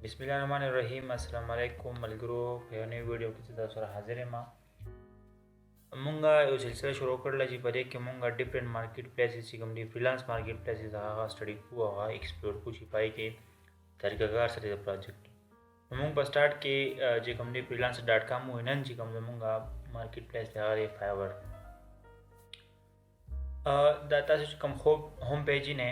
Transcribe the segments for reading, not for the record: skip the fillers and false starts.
بسم الله الرحمن الرحیم. السلام علیکم ملګرو، په یو نوې ویډیو کې تاسو سره حاضر یم. مونږه یو سلسله شروع کړله چې په دې کې مونږه ډیفرنٹ مارکیټ پلیسز چې کوم دي فریلانس مارکیټ پلیسز هغه سټډي کوو، هغه ایکسپلور کوو چې پای کې طریقه‌کار سره د پروجیکټ مونږ په سٹارټ کې چې کوم دی freelancer.com و نن چې کوم مونږه مارکیټ پلیس دی هغه دی فایور. دا تاسو چې کوم هوم پیج نه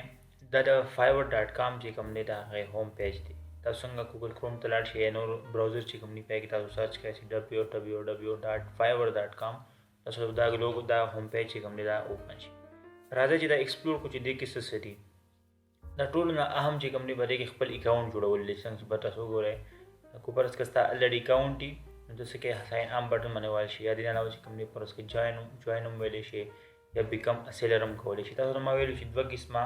دا د fiverr.com چې کوم دی دا هغه هوم پیج دی. تاسو څنګه ګوګل کروم ته لاړ شئ، نور براوزر چې کوم دی پای کې تاسو سرچ کړئ www.fiverr.com. تاسو دا لوګو دا هوم پیج چې کوم دی دا اوپن شي. راځئ چې دا ایکسپلور کو چې دې کې څه څه دي. دا ټول نه اهم چې کوم دی باندې کې خپل اکاونټ جوړول دي. څنګه چې تاسو ګورئ کو پرس کستا الریډي اکاونټ دی نو تاسو کې ساين ام بٹن باندې وال شي یا دې نه علاوه چې کوم دی پرس کې جوائن هم ویلې شي یا بیکم ا سیلر هم کولای شي. تاسو ما ویلو چې دوه قسمه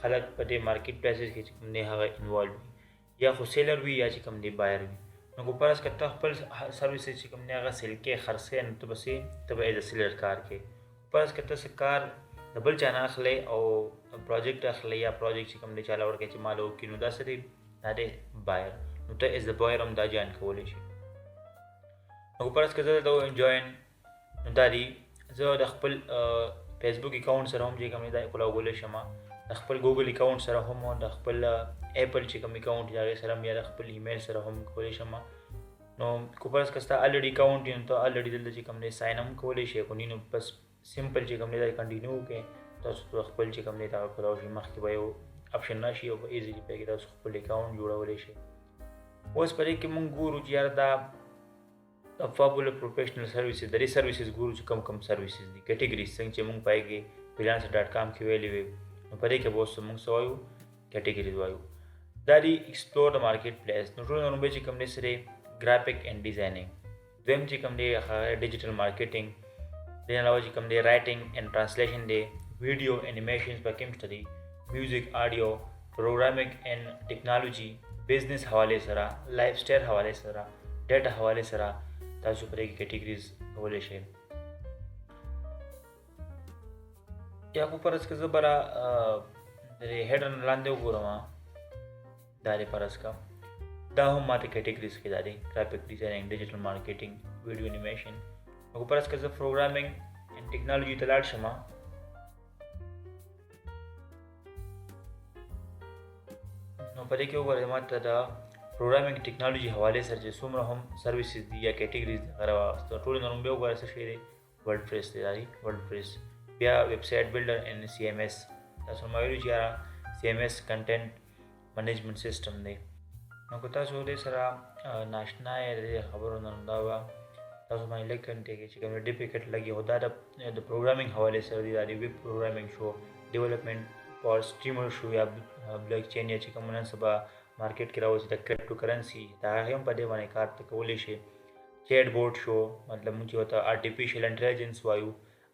خلک په دې مارکیټ پلیسز کې چې کوم دی هغه انوالو وي، یا خو سیلر وي یا چې کوم دی بایر وي. نو کو پرس کته خپل سرویسز چې کوم دی هغه سیل کې خرڅې نو ته بسې ته به ایز سیلر کار کې پرس کته څه کار ډبل چانه اخلي او پروجیکټ اخلي یا پروجیکټ چې کوم دی چاله ورکې چې مالو کې نو دا سره دا دی بایر. نو ته ایز د بایر هم دا جوائن کولی شي. نو پرس کته دا جوائن نو دا دی زه د خپل فیسبوک اکاونټ سره هم چې کوم دی کولاولی شم، د خپل ګوګل اکاونټ سره هم، د خپل اپل چې کوم اکاونټ دی هغه سره هم، یا د خپل ایمیل سره هم کولی شم. نو کو پرس کستا الریډي اکاونټ دی نو ته الریډي دلته چې کوم دی ساين هم کولی شي، کو نو بس سمپل چې کوم دی کنټینیو کې تاسو خپل چې کوم دی دا کولاو شي. مخکې به یو اپشن راشي او ایزیلی پکې تاسو خپل اکاونټ جوړولی شي. اوس پرې کې مونږ ګورو چې یار دا افابل پروفیشنل سرویسز درې سرویسز ګورو چې کوم سرویسز دي کیټګریز څنګه چې مونږ پای کې freelancer.com کې ویلې وي. نو پرې کې به اوس مونږ سوایو کیټګریز وایو. دا دی ایکسپلور د مارکیټ پلیس. نو ټول نو به چې کوم دی سره ګرافیک اینڈ ډیزاینینګ، دویم چې کوم دی هغه ډیجیټل مارکیټینګ، د علاوه چې کوم دی رائټینګ اینڈ ټرانسلیشن دی، ویډیو انیمیشنز پکې مشته دي، میوزیک آډیو، پروګرامینګ اینڈ ټیکنالوژي، بزنس حواله سره، لایف سټایل حواله سره، ډیټا حواله سره تاسو پرې کې کیټګریز کولای شئ. یا کو پرس که زبره د هډر لاندې وګورم دا لري پرس کا دا هم ماته کیټګریز کې دا دي ګرافیک ډیزاینینګ، ډیجیټل مارکیټینګ، ویډیو انیمیشن. کو پرس که ز پروګرامینګ اینڈ ټیکنالوژي ته لاړ شم نو پرې کې وګورئ ماته دا پروګرامینګ ټیکنالوژي حواله سره چې څومره هم سرویسز دي یا کیټګریز دي هغه واستو ټول نو به وګورئ څه شی دی. ورډپریس دی، ورډپریس، بیا ویب سایټ بلډر ان سی ایم ایس. تاسو ما ویلو چې سی ایم ایس کنټینټ منیجمنت سیستم دی. نو که تاسو دې سره ناشنا یې د خبرو نه دا تاسو باندې لیک کنټه کې چې کوم ډیفیکلټ لګي هو دا د پروګرامینګ حواله سره دی، دا ویب پروګرامینګ شو، ډیولپمنٹ فار سټریمر شو، یا بلاک چین یا چې کوم نن سبا مارکیټ کې راوځي د کریپټو کرنسی دا هم په دې باندې کار کولی شي. چیټ بوټ شو، مطلب موږ ته آرټیفیشل انټیلیجنس وایو،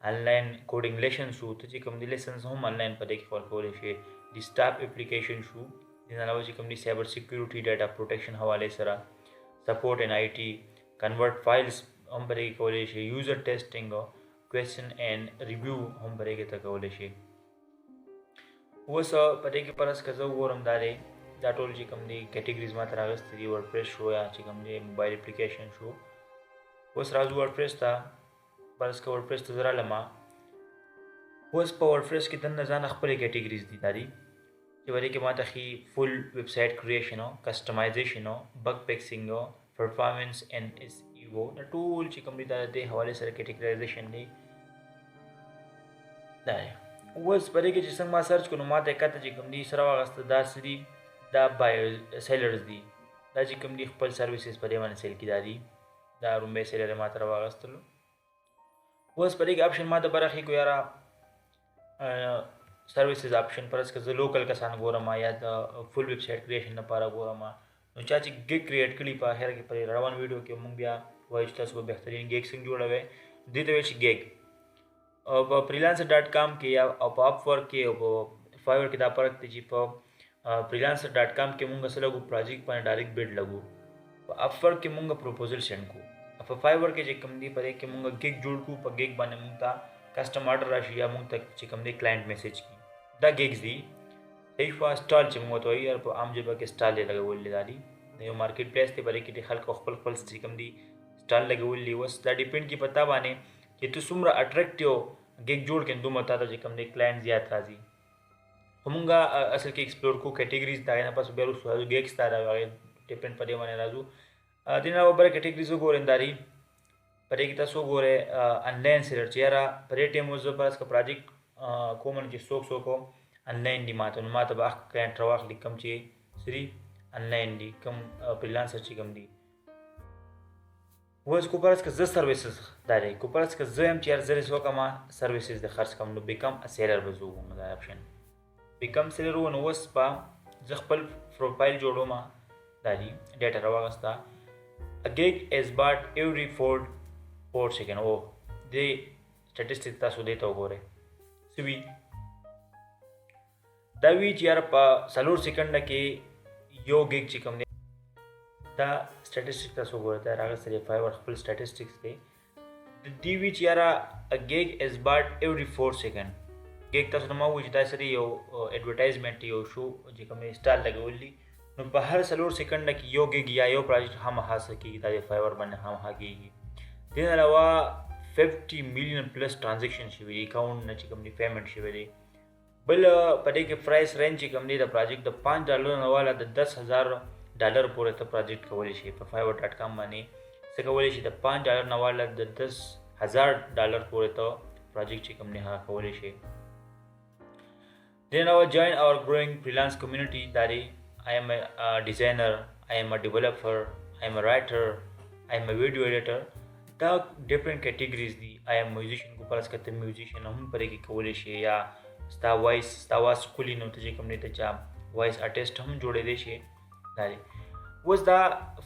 آنلاین کوډینګ لیسن شو، ته چې کوم دی لیسنز هم آنلاین په دې کې فال کولی شي. ډیسکټاپ اپلیکیشن شو، د علاوه چې کوم دی سایبر سکیورټي، ډاټا پروټیکشن حواله سره، سپورټ ان آی ټي، کنورټ فایلز هم په دې کې کولی شي، یوزر ټیسټینګ، کوېسچن اینڈ ریویو هم په دې کې ته کولی شي. اوس په دې کې پرس که زه وګورم دا ټول چې کوم دی کیټګریز ما ته راغستې دي. ورډپریس شو یا چې کوم دی موبایل اپلیکیشن شو. اوس راځو ورډپریس ته. پرس که ورډپریس ته زه رالم، اوس په ورډپریس کې دننه ځان خپلې کیټګریز دي دا دي چې په دې کې ما ته ښي فل ویب سایټ کریشن او کسټمایزیشن او بګ فکسینګ او پرفارمنس اینډ ایس ای او. دا ټول چې کوم دی دا د حواله سره کیټګرایزیشن دی دا دی. اوس په دې کې چې څنګه ما سرچ کړو ما ته کته چې کوم دی سره واغسته دا سړي دا بایر سیلرز دي، دا چې کوم دی خپل سرویسز په دې باندې سیل کیدا دي. دا رومبه سیلر ما تر واغستلو. اوس په دې کې اپشن ما ته برخې کو یارا سرویسز اپشن پرس که زه لوکل کسان ګورم یا د فل ویب سایټ کریشن لپاره ګورم. نو چا چې ګیګ کریټ کړي په اخر کې پر روان ویډیو کې مونږ بیا وایو چې تاسو به بهترین ګیګ څنګه جوړوي دې ته وایي چې ګیګ. او په freelancer.com کې یا په اپورک کې او په فایور کې دا فرق دی چې په freelancer.com کې مونږ سره لګو پروجیکټ باندې ډایرکټ بیډ لګو، په اپورک کې مونږ پروپوزل سند کو، په فایور کې چې کوم دی پرې کې مونږ ګیګ جوړ کو، په ګیګ باندې مونږ ته کسٹم آرڈر راشي یا مونږ ته چې کوم دی کلاینټ میسج کی دا ګیګز دي. صحیح فا سټال چې مونږ ته وایي په عام ژبه کې سټال لګول دي. د یو مارکیټ پلیس دی په دې کې د خلکو خپل خپل چې کوم دي سټال لګولي اوس دا ډیپینډ کې پتا باندې چې ته څومره اټریکټیو ګیګ جوړ کړې دومره تا ته چې کوم دی کلاینټ زیات راځي خو مونږ اصل کې ایکسپلور کو کیټیګریز دا نه پس بیا وروسته ګیګ ستا راغی ډیپینډ په دې باندې راځو دې نه بله کیټیګریز وګورئ داري په دې کې تاسو وګورئ انلاین سیلر چې یاره په دې ټایم اوس زه بس که پراجیکټ کوم چې څوک انلاین دي ماته نو ماته به اخ کلاینټ راواخلي کوم چې سری انلاین دي کوم فریلانسر چې کوم دي اوس کو پرس که زه سرویسز دا دی کو پرس که زه یم چې یار زه رسو کومه سرویسز د خرڅ کوم نو بیکم ا سیلر به زه وګورم دا اپشن بیکم سیلر و نو اوس به زه خپل پروفایل جوړوم دا دی ډیټا راواغسته a gig is bought every 4 second او د سټټیسټیک تاسو دې ته وګورئ سوي دا وی چې یار په 4 سکند کې یو ګیګ چې کوم دی دا سټټیسټیک تاسو وګورئ دا راغلی سره فایور خپل سټټیسټیکس دی د دی وی چې یار a gig is bought every 4 second ګیګ تاسو نو وایي چې دا سره یو ایڈورټایزمنټ یو شو چې کوم سټال لګولي نو په هر 4 سکند کې یو ګیګ یا یو پروجیکټ هم حاصل کیږي دا د فایور باندې هم هاګي دین علاوه 50 میلیون پلس ټرانزیکشن شوی اکاونټ نه چې کوم دی پیمنٹ شوی دی بل په دې کې پرایس رینج چې کوم دی د پروجیکټ د $5 نه والا د $10,000 پورې ته پروجیکټ کولی شي په fiverr.com باندې څه کولی شي د $5 نه والا د $10,000 پورې ته پروجیکټ چې کوم دی هغه کولی شي دین علاوه join our growing freelance community داري I am a designer, I am a developer, I am a writer, I am a video editor دا different categories دي I am musician کو پرس کته musician هم پرې کې کولی شي یا ستا وایس کولي نو ته چې کوم نه ته چا وایس آرټیست هم جوړې دی شي دا اوس دا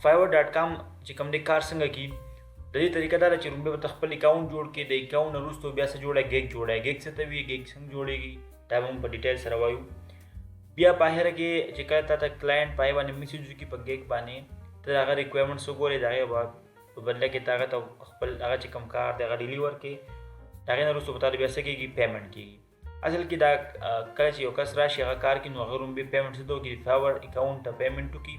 fiverr.com چې کوم دی کار څنګه کی د دې طریقه دا چې رومبه په خپل اکاونټ جوړ کې د اکاونټ وروسته بیا څه جوړه ګیګ څه ته وی ګیګ څنګه جوړېږي دا هم په ډیټیل سره وایو بیا په هر کې چې کله تا کلاینټ پای باندې میسج کی په ګیګ باندې ته هغه ریکوایرمنټس وګورې دا به په بدله کې تا ته خپل هغه چې کم کار دی هغه ډیلیور کې دا نه وروسته پتا بیا څه کېږي پیمنٹ کېږي اصل کې دا کله چې یو کس راشي هغه کار کې نو هغه روم به پیمنٹ څه دوی فیور اکاونټ ته پیمنٹ وکړي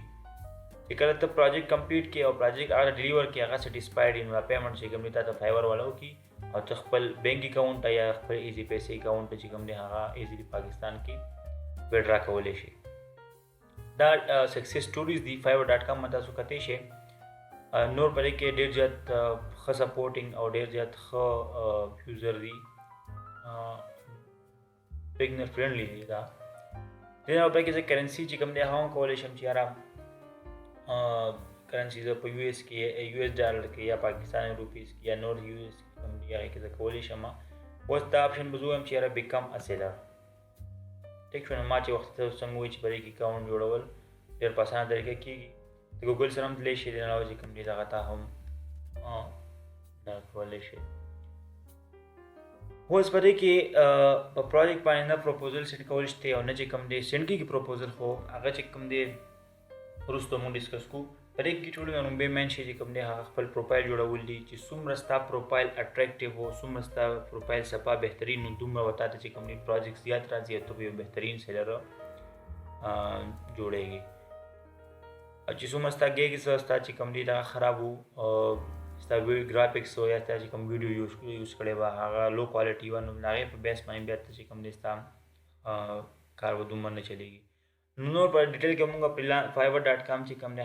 چې کله ته پروجیکټ کمپلیټ کې او پروجیکټ هغه ډیلیور کې هغه سټیسفاید نو پیمنٹ چې کوم ته فیور والا وکړي او ته خپل بینک اکاونټ یا خپل ایزی پیسې اکاونټ چې کوم دی هغه ایزی پاکستان کې وډرا کولی شي دا سکسس سټوریز دی fiverr.com باندې تاسو کته شي نور پرې کې ډیر زیات ښه سپورټینګ او ډیر زیات ښه یوزر دی بګنر فرندلی دی دا دغه په کې چې کرنسی چې کوم دی هغه کولای شم چې یاره کرنسی زه په یو اس کې یو اس ډالر کې یا پاکستاني روپیز کې یا نور یو اس کوم دی هغه کې کولای شم اوس دا اپشن بزوم چې یاره بیکم ا سیلر ټیک شو ما چې وخت ته څنګه وي چې پرې کې اکاونټ جوړول ډېر په اسانه طریقه کېږي د ګوګل سره هم تللی شي د ناوځي کوم دی دغه ته هم دا کولی شي اوس په دې کې په پروجیکټ باندې نه پروپوزل سیټ کول شته او نه چې کوم دی سینډ کېږي پروپوزل خو هغه چې کوم دی وروسته مونږ ډسکس کوو په دې کې ټول نو به مین شي چې کوم دی هغه خپل پروفایل جوړول دي چې څومره ستا پروفایل اټریکټیو او څومره ستا پروفایل صفا بهترین نو دومره وتا ته چې کوم دی پروجیکټ زیات راځي ته یو بهترین سیلر جوړېږي چې څومره ستا ګیګ ستا چې کوم دی دا خراب وو ستا ګرافیکس او یا ستا چې کوم ویډیو یوز کړی وه هغه لو کوالټي وه نو د هغې په بیس باندې بیا ته چې کوم دی ستا کار به دومره نه چلېږي نور په ډیټیل کې مونږ fiverr.com چې کوم دی